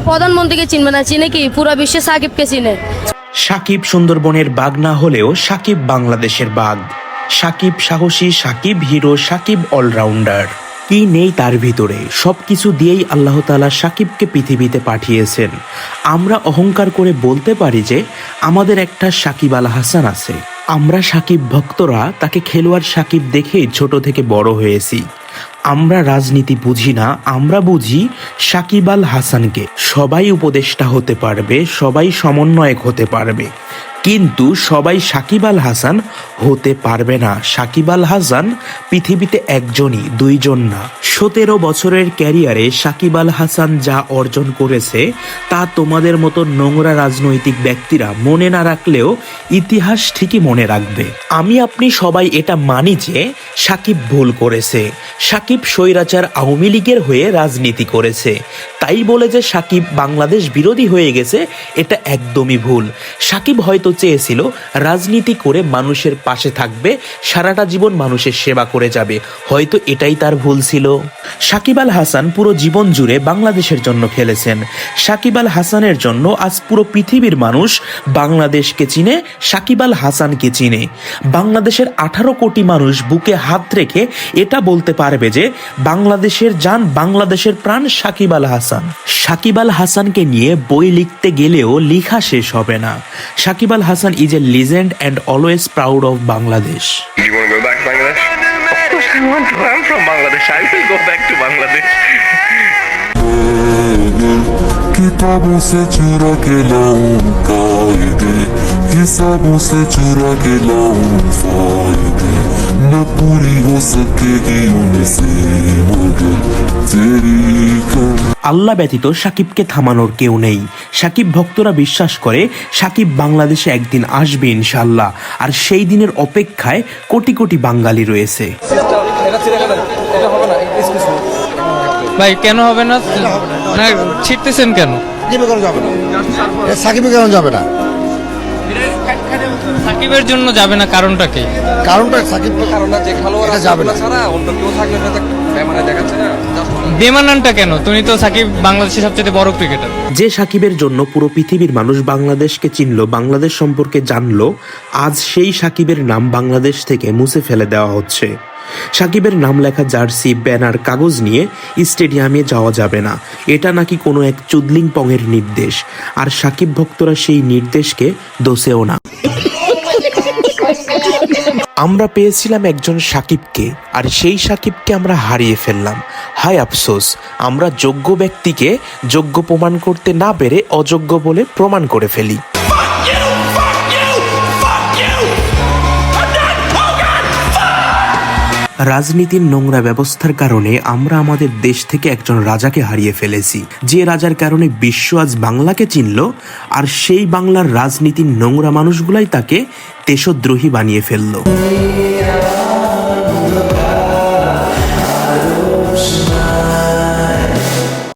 প্রধানমন্ত্রীকে চিনবে না, চিনে কি পুরো বিশ্বে সাকিবকে চিনে। সাকিব সুন্দরবনের বাঘ না হলেও সাকিব বাংলাদেশের বাঘ। সাকিব সাহসী, সাকিব হিরো, সাকিব অলরাউন্ডার। কি নেই তার ভিতরে? সবকিছু দিয়েই আল্লাহ তাআলা সাকিবকে পৃথিবীতে পাঠিয়েছেন। আমরা অহংকার করে বলতে পারি যে আমাদের একটা সাকিব আল হাসান আছে। আমরা সাকিব ভক্তরা তাকে খেলোয়াড় সাকিব দেখেই ছোট থেকে বড় হয়েছি। আমরা রাজনীতি বুঝি না, আমরা বুঝি সাকিব আল হাসানকে। সবাই উপদেষ্টা হতে পারবে, সবাই সমন্বয়ক হতে পারবে, কিন্তু সবাই সাকিব আল হাসান হতে পারবে না। সাকিব আল হাসান পৃথিবীতে একজনই, দুইজন না। 17 বছরের ক্যারিয়ারে সাকিব আল হাসান যা অর্জন করেছে তা তোমাদের মতো নোংরা রাজনৈতিক ব্যক্তিরা মনে না রাখলেও ইতিহাস ঠিকই মনে রাখবে। আমি আপনি সবাই এটা মানি যে সাকিব ভুল করেছে। সাকিব স্বৈরাচার আওয়ামী লীগের হয়ে রাজনীতি করেছে, তাই বলে যে সাকিব বাংলাদেশ বিরোধী হয়ে গেছে এটা একদমই ভুল। সাকিব হয়তো চেয়েছিল রাজনীতি করে মানুষের পাশে থাকবে, সারাটা জীবন মানুষের সেবা করে যাবে, হয়তো এটাই তার ভুল ছিল। সাকিব আল হাসান পুরো জীবন জুড়ে বাংলাদেশের জন্য খেলেছেন। সাকিব আল হাসানের জন্য আজ পুরো পৃথিবীর মানুষ বাংলাদেশকে চিনে, সাকিব আল হাসানকে চিনে। বাংলাদেশের 18 কোটি মানুষ বুকে হাত রেখে এটা বলতে পারবে যে বাংলাদেশের জান, বাংলাদেশের প্রাণ সাকিব আল হাসান। সাকিব আল হাসানকে নিয়ে বই লিখতে গেলেও লেখা শেষ হবে না। Shakib Al Hasan is a legend and always proud of Bangladesh. You want to go back to Bangladesh? Of course I want to. I'm from Bangladesh. I will go back to Bangladesh. किताबों से चुरा के लाऊं कायदे, हिसाबों से चुरा के लाऊं फायदे, न पूरी हो सकेगी उनसे मगर तेरी আল্লাহ ব্যতীত সাকিবকে থামানোর কেউ নেই। সাকিব ভক্তরা বিশ্বাস করে সাকিব বাংলাদেশে একদিন আসবে ইনশাআল্লাহ, আর সেই দিনের অপেক্ষায় কোটি কোটি বাঙালি রয়েছে। ভাই কেন হবে না? না ছিটতেছেন কেন? সাকিবের কেন যাবে না? সাকিবের জন্য যাবে না, কারণটা কি? কারণটা সাকিব যাবে না। বেমানানটা কেন? তুমি তো সাকিব বাংলাদেশের সবচেয়ে বড় ক্রিকেটার। যে সাকিবের জন্য পুরো পৃথিবীর মানুষ বাংলাদেশকে চিনলো, বাংলাদেশ সম্পর্কে জানলো, আজ সেই সাকিবের নাম বাংলাদেশ থেকে মুছে ফেলে দেওয়া হচ্ছে। সাকিবের নাম লেখা জার্সি, ব্যানার, কাগজ নিয়ে স্টেডিয়ামে যাওয়া যাবে না, এটা নাকি কোনো এক চুদলিং পংয়ের নির্দেশ। আর সাকিব ভক্তরা সেই নির্দেশকে দোষেও না। আমরা পেয়েছিলাম একজন সাকিবকে, আর সেই সাকিবকে আমরা হারিয়ে ফেললাম। হায় আফসোস, আমরা যোগ্য ব্যক্তিকে যোগ্য প্রমাণ করতে না পেরে অযোগ্য বলে প্রমাণ করে ফেলি। রাজনীতির নোংরা ব্যবস্থার কারণে আমরা আমাদের দেশ থেকে একজন রাজাকে হারিয়ে ফেলেছি, যে রাজার কারণে বিশ্ব আজ বাংলাকে চিনল, আর সেই বাংলার রাজনীতির নোংরা মানুষগুলাই তাকে দেশদ্রোহী বানিয়ে ফেললো।